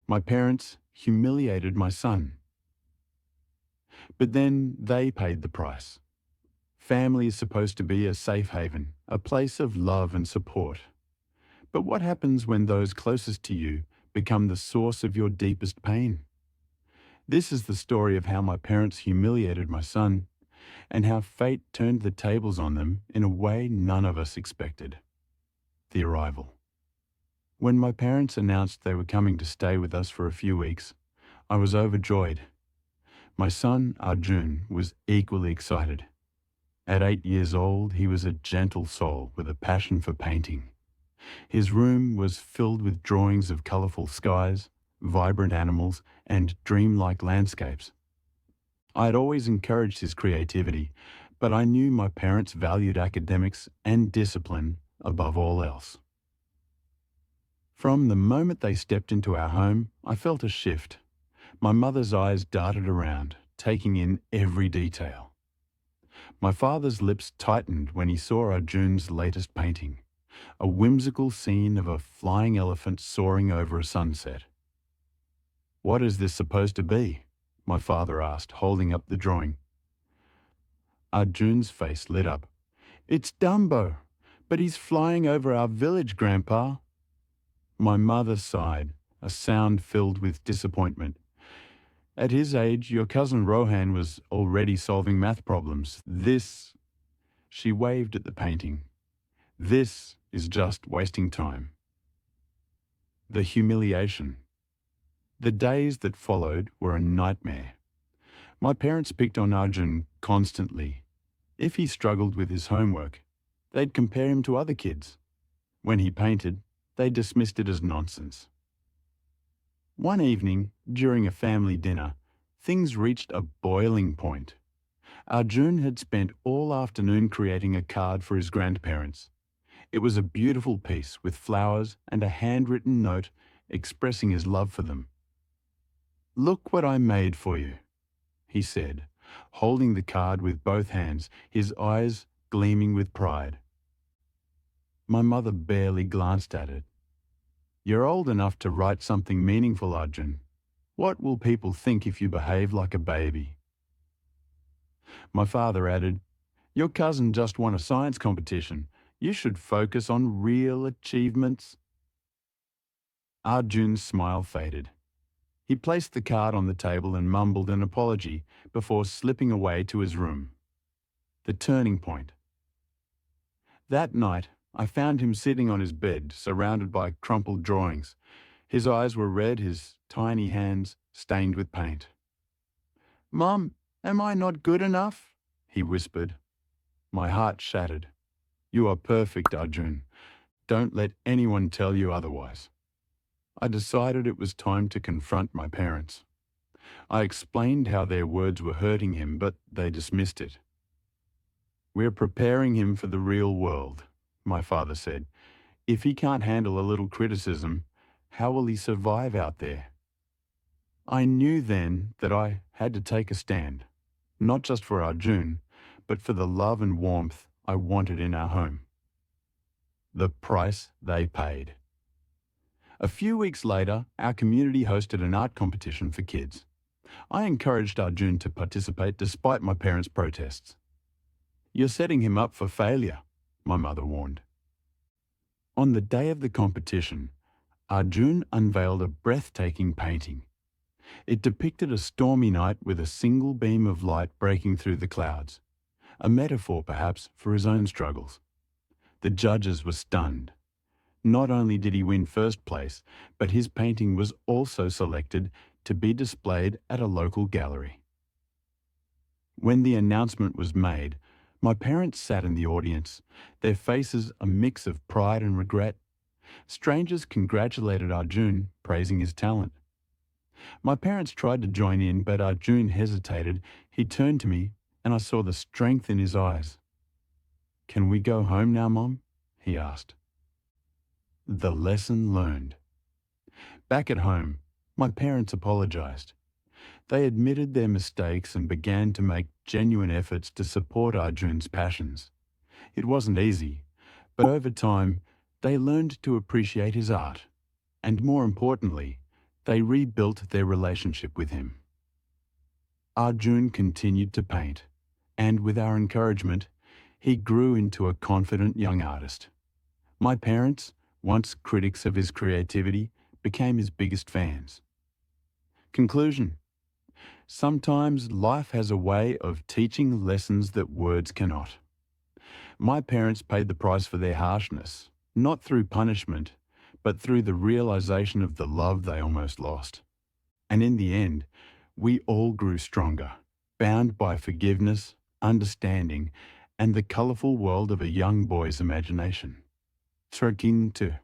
My parents humiliated my son. But then they paid the price. Family is supposed to be a safe haven, a place of love and support. But what happens when those closest to you become the source of your deepest pain? This is the story of how my parents humiliated my son and how fate turned the tables on them in a way none of us expected. The arrival. When my parents announced they were coming to stay with us for a few weeks, I was overjoyed. My son, Arjun, was equally excited. At 8 years old, he was a gentle soul with a passion for painting. His room was filled with drawings of colourful skies, vibrant animals, and dreamlike landscapes. I had always encouraged his creativity, but I knew my parents valued academics and discipline above all else. From the moment they stepped into our home, I felt a shift. My mother's eyes darted around, taking in every detail. My father's lips tightened when he saw Arjun's latest painting, a whimsical scene of a flying elephant soaring over a sunset. "What is this supposed to be?" my father asked, holding up the drawing. Arjun's face lit up. "It's Dumbo, but he's flying over our village, Grandpa." My mother sighed, a sound filled with disappointment. "At his age, your cousin Rohan was already solving math problems. This—" She waved at the painting. "This is just wasting time." The humiliation. The days that followed were a nightmare. My parents picked on Arjun constantly. If he struggled with his homework, they'd compare him to other kids. When he painted, they dismissed it as nonsense. One evening, during a family dinner, things reached a boiling point. Arjun had spent all afternoon creating a card for his grandparents. It was a beautiful piece with flowers and a handwritten note expressing his love for them. "Look what I made for you," he said, holding the card with both hands, his eyes gleaming with pride. My mother barely glanced at it. "You're old enough to write something meaningful, Arjun. What will people think if you behave like a baby?" My father added, "Your cousin just won a science competition. You should focus on real achievements." Arjun's smile faded. He placed the card on the table and mumbled an apology before slipping away to his room. The turning point. That night, I found him sitting on his bed, surrounded by crumpled drawings. His eyes were red, his tiny hands stained with paint. "Mom, am I not good enough?" he whispered. My heart shattered. "You are perfect, Arjun. Don't let anyone tell you otherwise." I decided it was time to confront my parents. I explained how their words were hurting him, but they dismissed it. "We're preparing him for the real world," my father said. "If he can't handle a little criticism, how will he survive out there?" I knew then that I had to take a stand, not just for Arjun, but for the love and warmth I wanted in our home. The price they paid. A few weeks later, our community hosted an art competition for kids. I encouraged Arjun to participate despite my parents' protests. "You're setting him up for failure," my mother warned. On the day of the competition, Arjun unveiled a breathtaking painting. It depicted a stormy night with a single beam of light breaking through the clouds, a metaphor perhaps for his own struggles. The judges were stunned. Not only did he win first place, but his painting was also selected to be displayed at a local gallery. When the announcement was made, my parents sat in the audience, their faces a mix of pride and regret. Strangers congratulated Arjun, praising his talent. My parents tried to join in, but Arjun hesitated. He turned to me, and I saw the strength in his eyes. "Can we go home now, Mom?" he asked. The lesson learned. Back at home, my parents apologized. They admitted their mistakes and began to make genuine efforts to support Arjun's passions. It wasn't easy, but over time, they learned to appreciate his art, and more importantly, They rebuilt their relationship with him. Arjun continued to paint, and with our encouragement, he grew into a confident young artist. My parents, once critics of his creativity, became his biggest fans. Conclusion: sometimes life has a way of teaching lessons that words cannot. My parents paid the price for their harshness, not through punishment, but through the realization of the love they almost lost. And in the end, we all grew stronger, bound by forgiveness, understanding, and the colourful world of a young boy's imagination. Srokin to